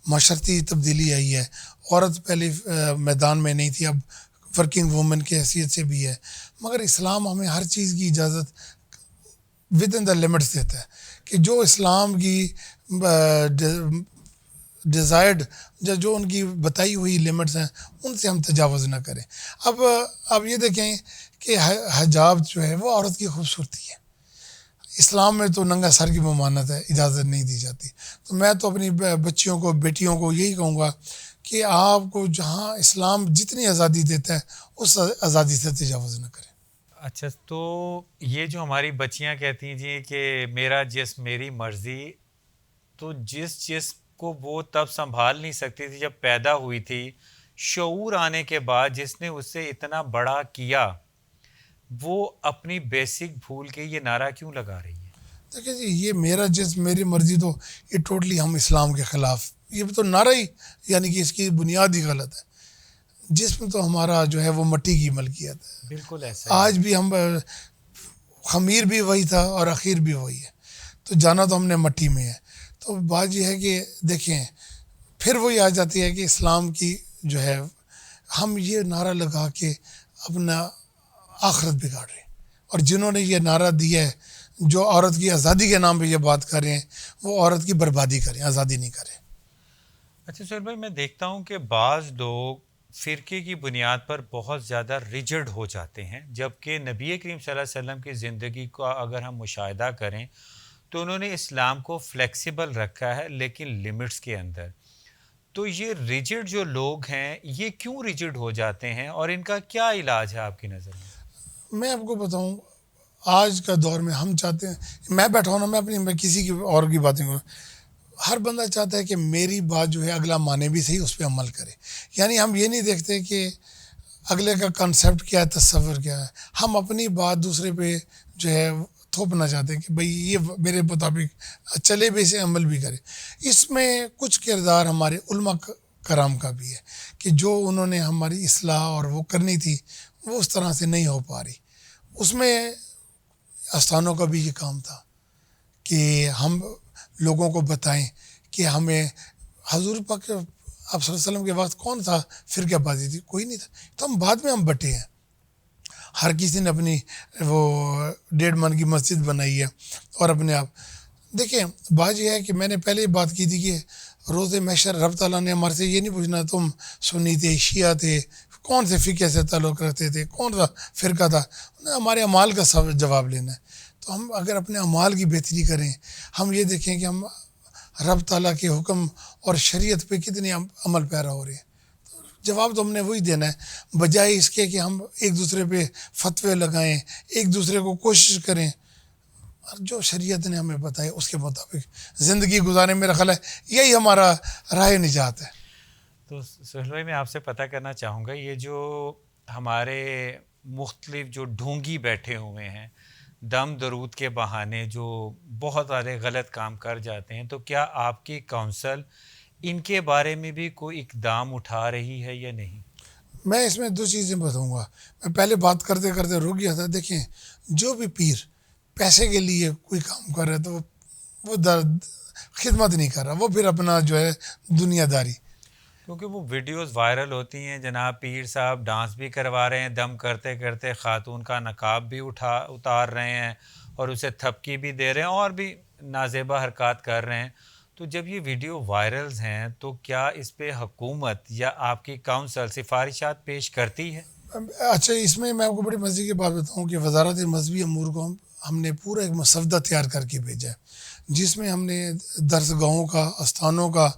Speaker 2: معاشرتی تبدیلی آئی ہے. عورت پہلے میدان میں نہیں تھی، اب ورکنگ وومن کی حیثیت سے بھی ہے، مگر اسلام ہمیں ہر چیز کی اجازت ود ان دا لمٹس دیتا ہے کہ جو اسلام کی ڈیزائرڈ جو ان کی بتائی ہوئی لمٹس ہیں ان سے ہم تجاوز نہ کریں. اب یہ دیکھیں کہ حجاب جو ہے وہ عورت کی خوبصورتی ہے. اسلام میں تو ننگا سر کی ممانعت ہے، اجازت نہیں دی جاتی. تو میں تو اپنی بچیوں کو، بیٹیوں کو یہی کہوں گا کہ آپ کو جہاں اسلام جتنی آزادی دیتا ہے اس آزادی سے تجاوز نہ کریں.
Speaker 1: اچھا، تو یہ جو ہماری بچیاں کہتی ہیں جی کہ میرا جسم میری مرضی، تو جس جسم کو وہ تب سنبھال نہیں سکتی تھی جب پیدا ہوئی تھی، شعور آنے کے بعد جس نے اس سے اتنا بڑا کیا، وہ اپنی بیسک بھول کے یہ نعرہ کیوں لگا رہی ہے؟
Speaker 2: دیکھیں جی یہ میرا جسم میری مرضی تو یہ ٹوٹلی ہم اسلام کے خلاف، یہ تو نعرہ ہی یعنی کہ اس کی بنیاد ہی غلط ہے. جسم تو ہمارا جو ہے وہ مٹی کی ملکیت ہے.
Speaker 1: بالکل ایسا
Speaker 2: آج بھی ہم خمیر بھی وہی تھا اور اخیر بھی وہی ہے، تو جانا تو ہم نے مٹی میں ہے. تو بات یہ ہے کہ دیکھیں پھر وہی آ جاتی ہے کہ اسلام کی جو ہے ہم یہ نعرہ لگا کے اپنا آخرت بگاڑ رہے ہیں. اور جنہوں نے یہ نعرہ دیا ہے جو عورت کی آزادی کے نام پہ یہ بات کر رہے ہیں وہ عورت کی بربادی کریں، آزادی نہیں کریں.
Speaker 1: اچھا سہیل بھائی، میں دیکھتا ہوں کہ بعض لوگ فرقے کی بنیاد پر بہت زیادہ ریجڈ ہو جاتے ہیں، جبکہ نبی کریم صلی اللہ علیہ وسلم کی زندگی کا اگر ہم مشاہدہ کریں تو انہوں نے اسلام کو فلیکسیبل رکھا ہے لیکن لمٹس کے اندر. تو یہ ریجڈ جو لوگ ہیں یہ کیوں ریجڈ ہو جاتے ہیں اور ان کا کیا علاج ہے آپ کی نظر میں؟
Speaker 2: میں آپ کو بتاؤں آج کا دور میں ہم چاہتے ہیں، میں بیٹھا ہوں نا، میں کسی کی اور کی باتیں کروں، ہر بندہ چاہتا ہے کہ میری بات جو ہے اگلا مانے بھی صحیح، اس پہ عمل کرے. یعنی ہم یہ نہیں دیکھتے کہ اگلے کا کنسیپٹ کیا ہے، تصور کیا ہے. ہم اپنی بات دوسرے پہ جو ہے تھوپنا چاہتے ہیں کہ بھئی یہ میرے مطابق چلے بھی، اسے عمل بھی کرے. اس میں کچھ کردار ہمارے علماء کرام کا بھی ہے کہ جو انہوں نے ہماری اصلاح اور وہ کرنی تھی وہ اس طرح سے نہیں ہو پا رہی. اس میں آستانوں کا بھی یہ کام تھا کہ ہم لوگوں کو بتائیں کہ ہمیں حضور پاک آپ صلی اللہ علیہ وسلم کے وقت کون تھا فرقہ بازی تھی؟ کوئی نہیں تھا. تو ہم بعد میں ہم بٹے ہیں. ہر کسی نے اپنی وہ 1.5 من کی مسجد بنائی ہے اور اپنے آپ دیکھیں. بات یہ ہے کہ میں نے پہلے ہی بات کی تھی کہ روز محشر رب تعالیٰ نے ہمارے سے یہ نہیں پوچھنا تم سنی تھے، شیعہ تھے، کون سے فقہ سے تعلق رکھتے تھے، کون سا فرقہ تھا. ہمارے اعمال کا جواب لینا ہے. تو ہم اگر اپنے اعمال کی بہتری کریں، ہم یہ دیکھیں کہ ہم رب تعالیٰ کے حکم اور شریعت پہ کتنے عمل پیرا ہو رہے ہیں. جواب تو ہم نے وہی دینا ہے، بجائے اس کے کہ ہم ایک دوسرے پہ فتوے لگائیں، ایک دوسرے کو کوشش کریں. اور جو شریعت نے ہمیں بتایا اس کے مطابق زندگی گزاریں. میرا خیال ہے یہی ہمارا راہ نجات ہے.
Speaker 1: تو سہیل بھائی میں آپ سے پتہ کرنا چاہوں گا، یہ جو ہمارے مختلف جو ڈھونگی بیٹھے ہوئے ہیں دم درود کے بہانے جو بہت سارے غلط کام کر جاتے ہیں، تو کیا آپ کی کونسل ان کے بارے میں بھی کوئی اقدام اٹھا رہی ہے یا نہیں؟
Speaker 2: میں اس میں 2 چیزیں بتاؤں گا. میں پہلے بات کرتے کرتے رک گیا تھا. دیکھیں جو بھی پیر پیسے کے لیے کوئی کام کر رہا ہے تو وہ خدمت نہیں کر رہا، وہ پھر اپنا جو ہے دنیا داری.
Speaker 1: کیونکہ وہ ویڈیوز وائرل ہوتی ہیں جناب، پیر صاحب ڈانس بھی کروا رہے ہیں، دم کرتے کرتے خاتون کا نقاب بھی اتار رہے ہیں اور اسے تھپکی بھی دے رہے ہیں اور بھی نازیبہ حرکات کر رہے ہیں. تو جب یہ ویڈیو وائرلز ہیں تو کیا اس پہ حکومت یا آپ کی کونسل سفارشات پیش کرتی ہے؟
Speaker 2: اچھا اس میں میں آپ کو بڑی مزے کی بات بتاؤں کہ وزارت مذہبی امور کو ہم نے پورا ایک مسودہ تیار کر کے بھیجا ہے، جس میں ہم نے درس گاہوں کا، استانوں کا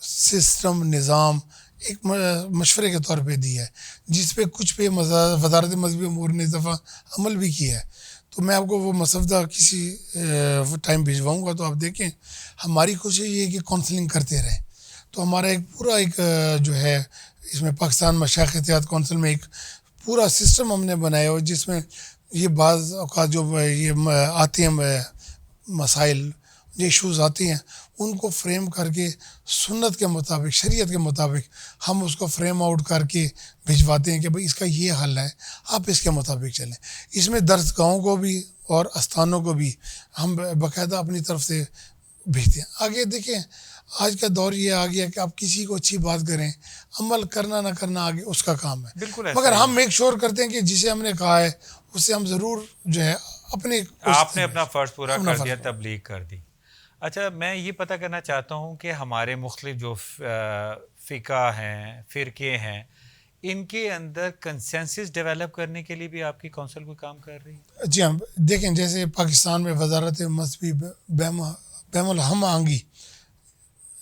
Speaker 2: سسٹم نظام ایک مشورے کے طور پہ دیا ہے، جس پہ کچھ پہ وزارت مذہبی امور نے دفعہ عمل بھی کیا ہے. تو میں آپ کو وہ مسودہ کسی ٹائم بھیجواؤں گا تو آپ دیکھیں. ہماری کوشش یہ ہے کہ کونسلنگ کرتے رہیں. تو ہمارا ایک پورا ایک جو ہے اس میں پاکستان مشائخ اتحاد کونسل میں ایک پورا سسٹم ہم نے بنایا ہوا، جس میں یہ بعض اوقات جو یہ آتے ہیں مسائل، جو ایشوز آتے ہیں ان کو فریم کر کے سنت کے مطابق، شریعت کے مطابق ہم اس کو فریم آؤٹ کر کے بھجواتے ہیں کہ بھئی اس کا یہ حل ہے، آپ اس کے مطابق چلیں. اس میں درس گاہوں کو بھی اور استانوں کو بھی ہم باقاعدہ اپنی طرف سے بھیجتے ہیں. آگے دیکھیں آج کا دور یہ آ گیا کہ آپ کسی کو اچھی بات کریں، عمل کرنا نہ کرنا آگے اس کا کام ہے. مگر ہم میک شور کرتے ہیں کہ جسے ہم نے کہا ہے اس سے ہم ضرور جو ہے
Speaker 1: آپ نے اپنا فرض پورا کر دیا، تبلیغ کر دی. اچھا میں یہ پتہ کرنا چاہتا ہوں کہ ہمارے مختلف جو فقہ ہیں، فرقے ہیں، ان کے اندر کنسنسس ڈیولپ کرنے کے لیے بھی آپ کی کونسل کوئی کام کر رہی ہے؟
Speaker 2: جی ہم دیکھیں جیسے پاکستان میں وزارت مذہبی بین الہم آہنگی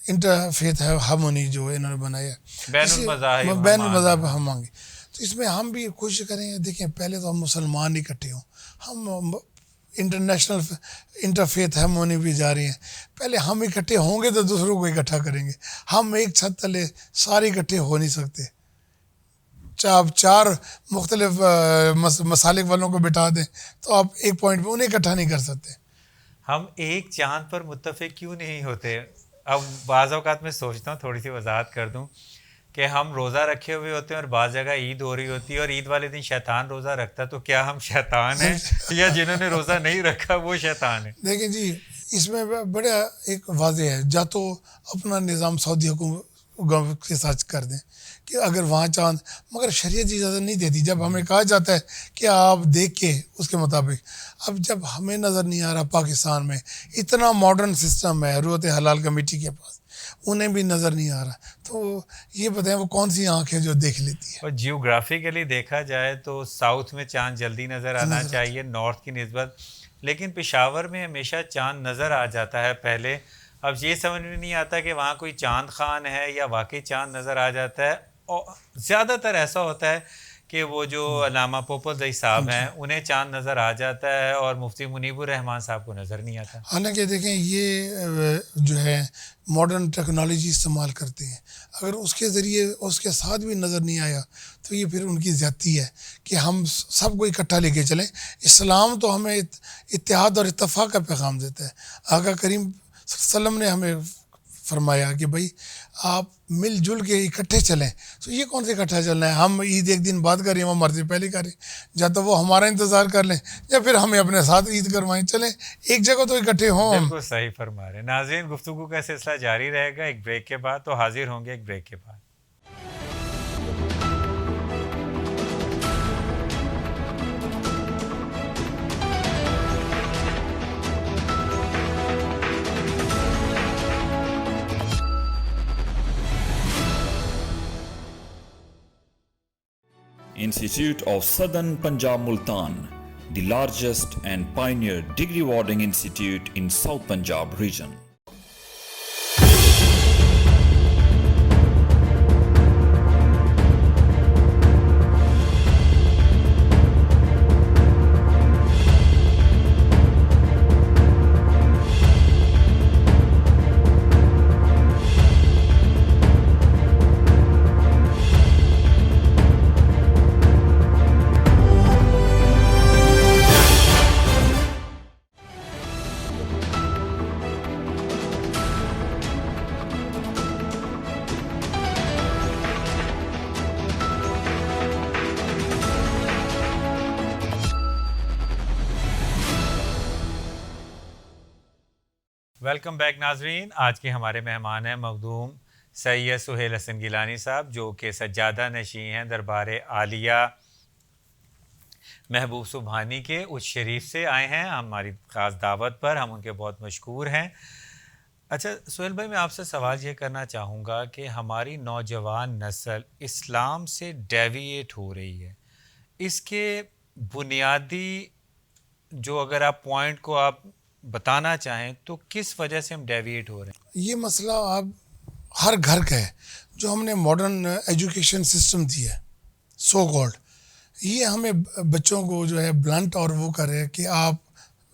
Speaker 2: انٹر فیتھ ہارمونی جو انہوں نے بنایا ہے، بین المذاہب ہم آہنگی. تو اس میں ہم بھی کوشش کریں. دیکھیں پہلے تو ہم مسلمان اکٹھے ہوں، ہم انٹرنیشنل انٹر فیتھ ہارمونی بھی جا رہی ہیں. پہلے ہم اکٹھے ہوں گے تو دوسروں کو اکٹھا کریں گے. ہم ایک چھت تلے سارے اکٹھے ہو نہیں سکتے. آپ 4 مختلف مسالک والوں کو بٹھا دیں تو آپ ایک پوائنٹ پہ انہیں اکٹھا نہیں کر سکتے.
Speaker 1: ہم ایک چاند پر متفق کیوں نہیں ہوتے؟ اب بعض اوقات میں سوچتا ہوں، تھوڑی سی وضاحت کر دوں کہ ہم روزہ رکھے ہوئے ہوتے ہیں اور بعض جگہ عید ہو رہی ہوتی ہے اور عید والے دن شیطان روزہ رکھتا ہے، تو کیا ہم شیطان ہیں یا جنہوں نے روزہ نہیں رکھا وہ شیطان ہیں؟
Speaker 2: دیکھیں جی، اس میں بڑا ایک واضح ہے، یا تو اپنا نظام سعودی حکومت کے ساتھ کر دیں کہ اگر وہاں چاند، مگر شریعت اجازت نہیں دیتی. جب ہمیں کہا جاتا ہے کہ آپ دیکھ کے اس کے مطابق، اب جب ہمیں نظر نہیں آ رہا پاکستان میں اتنا ماڈرن سسٹم ہے روت حلال کمیٹی کے پاس، انہیں بھی نظر نہیں آ رہا، تو یہ بتائیں وہ کون سی آنکھ ہے جو دیکھ لیتی ہے؟
Speaker 1: اور جیوگرافیکلی دیکھا جائے تو ساؤتھ میں چاند جلدی نظر آنا چاہیے نارتھ کی نسبت، لیکن پشاور میں ہمیشہ چاند نظر آ جاتا ہے پہلے. اب یہ سمجھ میں نہیں آتا کہ وہاں کوئی چاند خان ہے یا واقعی چاند نظر آ جاتا ہے. اور زیادہ تر ایسا ہوتا ہے کہ وہ جو علامہ پوپل زئی صاحب ہیں انہیں چاند نظر آ جاتا ہے اور مفتی منیب الرحمان صاحب کو نظر نہیں آتا.
Speaker 2: حالانکہ دیکھیں یہ جو ہے ماڈرن ٹیکنالوجی استعمال کرتے ہیں، اگر اس کے ذریعے اس کے ساتھ بھی نظر نہیں آیا تو یہ پھر ان کی زیادتی ہے کہ ہم سب کو اکٹھا لے کے چلیں. اسلام تو ہمیں اتحاد اور اتفاق کا پیغام دیتا ہے. آقا کریم صلی اللہ علیہ وسلم نے ہمیں فرمایا کہ بھائی آپ مل جل کے اکٹھے چلیں. تو یہ کون سے اکٹھا چلنا ہے؟ ہم عید ایک دن بعد کریں، ہم مرضی پہلے کریں، یا تو وہ ہمارا انتظار کر لیں یا پھر ہمیں اپنے ساتھ عید کروائیں. چلیں ایک جگہ تو اکٹھے ہوں.
Speaker 1: بالکل صحیح فرما رہے ہیں. ناظرین، گفتگو کا سلسلہ جاری رہے گا ایک بریک کے بعد، تو حاضر ہوں گے ایک بریک کے بعد.
Speaker 3: Institute of Southern Punjab Multan, the largest and pioneer degree awarding institute in South Punjab region.
Speaker 1: Welcome back ناظرین. آج کے ہمارے مہمان ہیں مخدوم سید سہیل حسن گیلانی صاحب، جو کہ سجادہ نشین ہیں دربار عالیہ محبوب سبحانی کے اس شریف سے آئے ہیں ہماری خاص دعوت پر. ہم ان کے بہت مشکور ہیں. اچھا سہیل بھائی، میں آپ سے سوال یہ کرنا چاہوں گا کہ ہماری نوجوان نسل اسلام سے ڈیویٹ ہو رہی ہے، اس کے بنیادی جو اگر آپ پوائنٹ کو آپ بتانا چاہیں تو کس وجہ سے ہم ڈیویٹ ہو رہے ہیں؟
Speaker 2: یہ مسئلہ اب ہر گھر کا ہے. جو ہم نے ماڈرن ایجوکیشن سسٹم دیا ہے سو کالڈ، یہ ہمیں بچوں کو جو ہے بلنٹ اور وہ کر رہے ہیں کہ آپ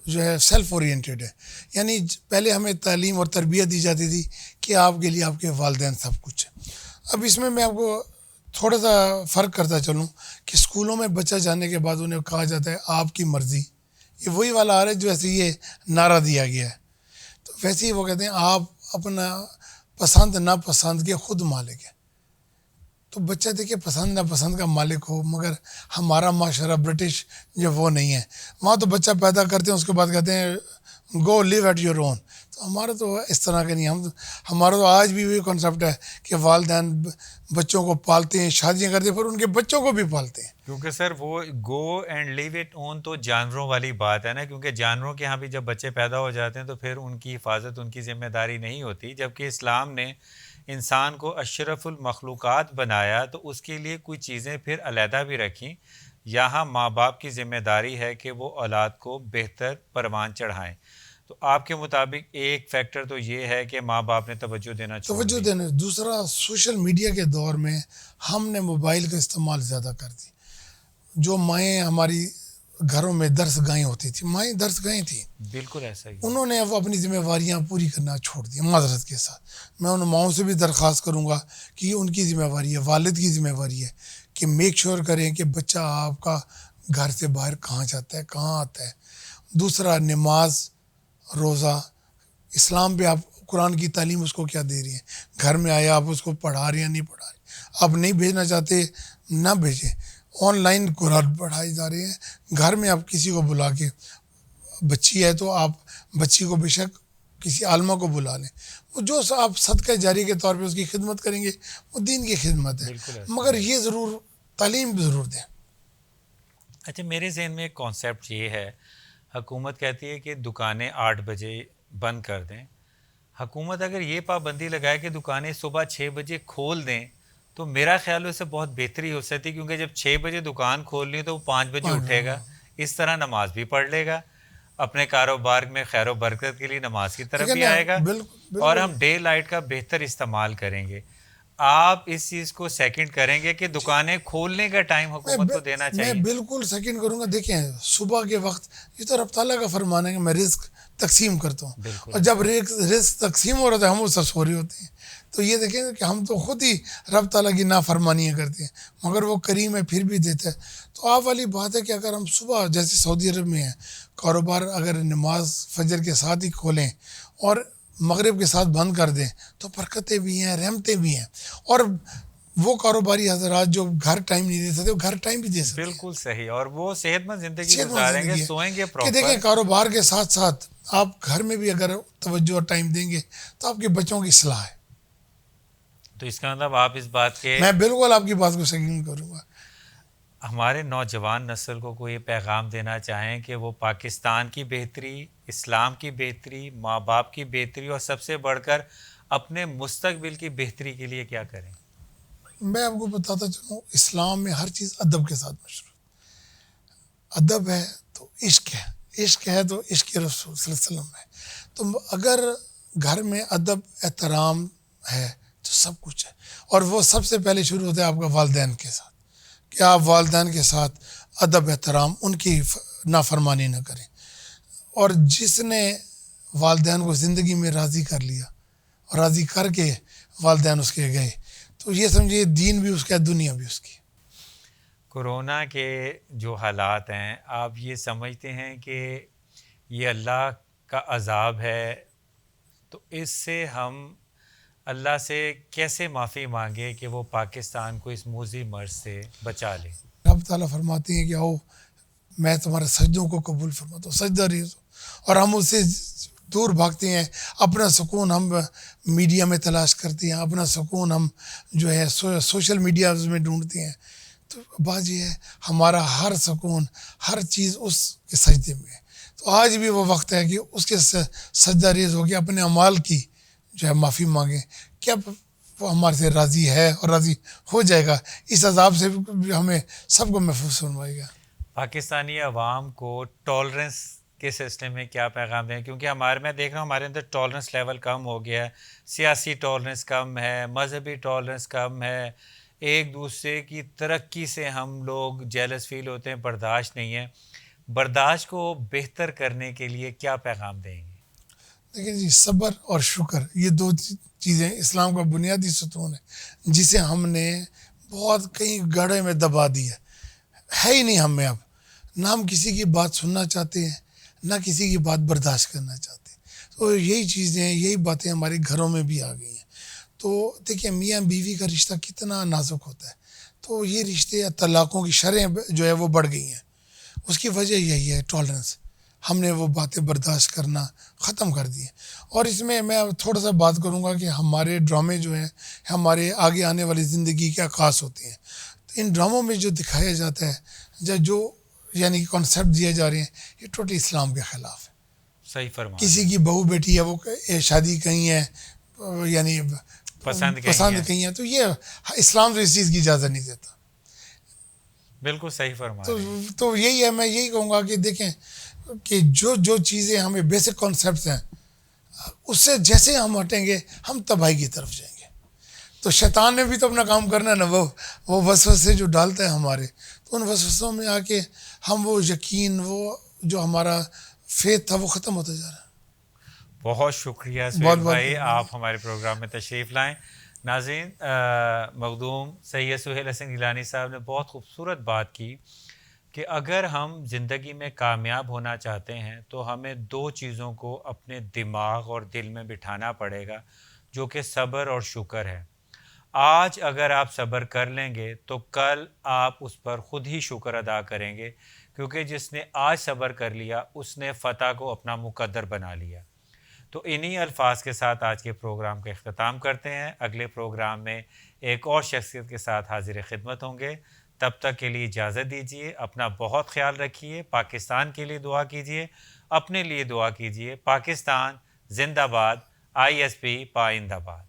Speaker 2: جو ہے سیلف اورینٹیڈ ہے. یعنی پہلے ہمیں تعلیم اور تربیت دی جاتی تھی کہ آپ کے لیے آپ کے والدین سب کچھ ہے. اب اس میں آپ کو تھوڑا سا فرق کرتا چلوں کہ اسکولوں میں بچہ جانے کے بعد انہیں کہا جاتا ہے آپ کی مرضی. یہ وہی والا آ رہا ہے جو ایسے یہ نعرہ دیا گیا ہے. تو ویسے ہی وہ کہتے ہیں آپ اپنا پسند ناپسند کے خود مالک ہیں. تو بچہ دیکھیے پسند ناپسند کا مالک ہو، مگر ہمارا معاشرہ برٹش جو وہ نہیں ہے. وہاں تو بچہ پیدا کرتے ہیں اس کے بعد کہتے ہیں گو لیو ایٹ یور اون. تو ہمارا تو اس طرح کا نہیں. ہمارا تو آج بھی وہی کنسیپٹ ہے کہ والدین بچوں کو پالتے ہیں، شادیاں کرتے ہیں، پھر ان کے بچوں کو بھی پالتے ہیں.
Speaker 1: کیونکہ سر وہ گو اینڈ لیو اٹ اون تو جانوروں والی بات ہے نا، کیونکہ جانوروں کے ہاں بھی جب بچے پیدا ہو جاتے ہیں تو پھر ان کی حفاظت ان کی ذمہ داری نہیں ہوتی. جبکہ اسلام نے انسان کو اشرف المخلوقات بنایا تو اس کے لیے کوئی چیزیں پھر علیحدہ بھی رکھیں. یہاں ماں باپ کی ذمہ داری ہے کہ وہ اولاد کو بہتر پروان چڑھائیں. تو آپ کے مطابق ایک فیکٹر تو یہ ہے کہ ماں باپ نے توجہ دینا.
Speaker 2: دوسرا سوشل میڈیا کے دور میں ہم نے موبائل کا استعمال زیادہ کر دی. جو مائیں ہماری گھروں میں درس گاہیں ہوتی تھی، مائیں درس گاہیں تھیں،
Speaker 1: بالکل ایسا ہی.
Speaker 2: انہوں نے وہ اپنی ذمہ داریاں پوری کرنا چھوڑ دی. معذرت کے ساتھ میں ان ماؤں سے بھی درخواست کروں گا کہ یہ ان کی ذمہ داری ہے، والد کی ذمہ داری ہے کہ میک شور کریں کہ بچہ آپ کا گھر سے باہر کہاں جاتا ہے کہاں آتا ہے. دوسرا نماز روزہ اسلام پہ آپ قرآن کی تعلیم اس کو کیا دے رہی ہیں. گھر میں آیا آپ اس کو پڑھا رہے ہیں نہیں پڑھا رہے. آپ نہیں بھیجنا چاہتے نہ بھیجیں. آن لائن قرآن پڑھائے جا رہے ہیں. گھر میں آپ کسی کو بلا کے بچی ہے تو آپ بچی کو بے شک کسی عالمہ کو بلا لیں. وہ جو آپ صدقہ جاری کے طور پہ اس کی خدمت کریں گے وہ دین کی خدمت ہے. مگر یہ ضرور تعلیم ضرور دیں.
Speaker 1: اچھا میرے ذہن میں ایک کانسیپٹ یہ ہے, حکومت کہتی ہے کہ دکانیں 8 بجے بند کر دیں. حکومت اگر یہ پابندی لگائے کہ دکانیں صبح 6 بجے کھول دیں تو میرا خیال ہے اس سے بہت بہتری ہو سکتی, کیونکہ جب 6 بجے دکان کھولنی تو وہ 5 بجے اٹھے گا, اس طرح نماز بھی پڑھ لے گا, اپنے کاروبار میں خیر و برکت کے لیے نماز کی طرف بھی آئے گا, اور ہم ڈے لائٹ کا بہتر استعمال کریں گے. آپ اس چیز کو سیکنڈ کریں گے کہ دکانیں کھولنے کا ٹائم حکومت کو دینا چاہیے؟
Speaker 2: میں بالکل سیکنڈ کروں گا. دیکھیں صبح کے وقت یہ تو رب تعالیٰ کا فرمان ہے کہ میں رزق تقسیم کرتا ہوں, اور جب رزق تقسیم ہو رہا ہے ہم اس سے سو رہے ہوتے ہیں. تو یہ دیکھیں کہ ہم تو خود ہی رب تعالیٰ کی نافرمانیاں کرتے ہیں, مگر وہ کریم ہے پھر بھی دیتا ہے. تو آپ والی بات ہے کہ اگر ہم صبح جیسے سعودی عرب میں ہیں کاروبار اگر نماز فجر کے ساتھ ہی کھولیں اور مغرب کے ساتھ بند کر دیں تو برکتیں بھی ہیں رحمتیں بھی ہیں. اور وہ کاروباری حضرات جو گھر ٹائم نہیں دے سکتے وہ گھر ٹائم بھی دے سکتے ہیں.
Speaker 1: بالکل صحیح, اور وہ صحت مند زندگی گزاریں گے, سوئیں گے پراپر.
Speaker 2: کہ دیکھیں کاروبار کے ساتھ ساتھ آپ گھر میں بھی اگر توجہ اور ٹائم دیں گے تو آپ کے بچوں کی اصلاح ہے.
Speaker 1: تو اس کا مطلب آپ اس بات کے,
Speaker 2: میں بالکل آپ کی بات کو سیکنڈ کروں گا.
Speaker 1: ہمارے نوجوان نسل کو یہ پیغام دینا چاہیں کہ وہ پاکستان کی بہتری, اسلام کی بہتری, ماں باپ کی بہتری اور سب سے بڑھ کر اپنے مستقبل کی بہتری کے لیے کیا کریں؟
Speaker 2: میں آپ کو بتاتا چلوں اسلام میں ہر چیز ادب کے ساتھ مشروع. ادب ہے تو عشق ہے, عشق ہے تو عشق رسول صلی اللہ علیہ وسلم ہے. تو اگر گھر میں ادب احترام ہے تو سب کچھ ہے. اور وہ سب سے پہلے شروع ہوتا ہے آپ کا والدین کے ساتھ, کہ آپ والدین کے ساتھ ادب احترام ان کی نافرمانی نہ کریں. اور جس نے والدین کو زندگی میں راضی کر لیا اور راضی کر کے والدین اس کے گئے تو یہ سمجھیے دین بھی اس کا دنیا بھی اس کی.
Speaker 1: کورونا کے جو حالات ہیں آپ یہ سمجھتے ہیں کہ یہ اللہ کا عذاب ہے, تو اس سے ہم اللہ سے کیسے معافی مانگے کہ وہ پاکستان کو اس موذی مرض سے بچا لے؟
Speaker 2: رب تعالیٰ فرماتے ہیں کہ آؤ میں تمہارے سجدوں کو قبول فرماتا ہوں, سجدہ ریز ہو, اور ہم اس سے دور بھاگتے ہیں. اپنا سکون ہم میڈیا میں تلاش کرتے ہیں, اپنا سکون ہم جو ہے سوشل میڈیا میں ڈھونڈتے ہیں. تو بات یہ ہے ہمارا ہر سکون ہر چیز اس کے سجدے میں ہے. تو آج بھی وہ وقت ہے کہ اس کے سجدہ ریز ہو کے اپنے اعمال کی جو ہے معافی مانگیں. کیا وہ ہمارے سے راضی ہے اور راضی ہو جائے گا, اس عذاب سے ہمیں سب کو محفوظ فرمائے گا.
Speaker 1: پاکستانی عوام کو ٹالرنس کے سلسلے میں کیا پیغام دیں؟ کیونکہ میں دیکھ رہا ہوں ہمارے اندر ٹالرنس لیول کم ہو گیا ہے, سیاسی ٹالرنس کم ہے, مذہبی ٹالرنس کم ہے, ایک دوسرے کی ترقی سے ہم لوگ جیلس فیل ہوتے ہیں, برداشت نہیں ہے. برداشت کو بہتر کرنے کے لیے کیا پیغام دیں گے؟
Speaker 2: دیکھیں جی صبر اور شکر یہ دو چیزیں اسلام کا بنیادی ستون ہے جسے ہم نے بہت کہیں گڑھے میں دبا دیا ہے ہی نہیں ہم میں. اب نہ ہم کسی کی بات سننا چاہتے ہیں نہ کسی کی بات برداشت کرنا چاہتے ہیں. تو یہی چیزیں یہی باتیں ہمارے گھروں میں بھی آ گئی ہیں. تو دیکھیں میاں بیوی کا رشتہ کتنا نازک ہوتا ہے, تو یہ رشتے طلاقوں کی شرح جو ہے وہ بڑھ گئی ہیں. اس کی وجہ یہی ہے ٹالرنس. ہم نے وہ باتیں برداشت کرنا ختم کر دی ہیں. اور اس میں تھوڑا سا بات کروں گا کہ ہمارے ڈرامے جو ہیں ہمارے آگے آنے والی زندگی کے عکاس ہوتے ہیں. تو ان ڈراموں میں جو دکھایا جاتا ہے جو یعنی کانسیپٹ دیے جا رہے ہیں یہ ٹوٹل اسلام کے خلاف ہے.
Speaker 1: صحیح فرمایا.
Speaker 2: کسی کی بہو بیٹی ہے وہ شادی کہیں ہے یعنی پسند کہیں ہے, تو یہ اسلام تو اس چیز کی اجازت نہیں دیتا.
Speaker 1: بالکل صحیح فرمایا.
Speaker 2: تو یہی ہے, میں یہی کہوں گا کہ دیکھیں کہ جو چیزیں ہمیں بیسک کانسیپٹس ہیں اس سے جیسے ہم ہٹیں گے ہم تباہی کی طرف جائیں گے. تو شیطان نے بھی تو اپنا کام کرنا ہے نا, وہ وسوسے جو ڈالتا ہے ہمارے, تو ان وسوسوں میں آ کے ہم وہ یقین وہ جو ہمارا فیتھ تھا وہ ختم ہوتا جا رہا ہے.
Speaker 1: بہت شکریہ سہیل بھائی, آپ ہمارے پروگرام میں تشریف لائیں. ناظرین، مخدوم سید سہیل حسن گیلانی صاحب نے بہت خوبصورت بات کی کہ اگر ہم زندگی میں کامیاب ہونا چاہتے ہیں تو ہمیں 2 چیزوں کو اپنے دماغ اور دل میں بٹھانا پڑے گا، جو کہ صبر اور شکر ہے. آج اگر آپ صبر کر لیں گے تو کل آپ اس پر خود ہی شکر ادا کریں گے، کیونکہ جس نے آج صبر کر لیا اس نے فتح کو اپنا مقدر بنا لیا. تو انہی الفاظ کے ساتھ آج کے پروگرام کا اختتام کرتے ہیں. اگلے پروگرام میں ایک اور شخصیت کے ساتھ حاضر خدمت ہوں گے. تب تک کے لیے اجازت دیجیے. اپنا بہت خیال رکھیے. پاکستان کے لیے دعا کیجیے، اپنے لیے دعا کیجیے. پاکستان زندہ باد. ISP پائندہ باد.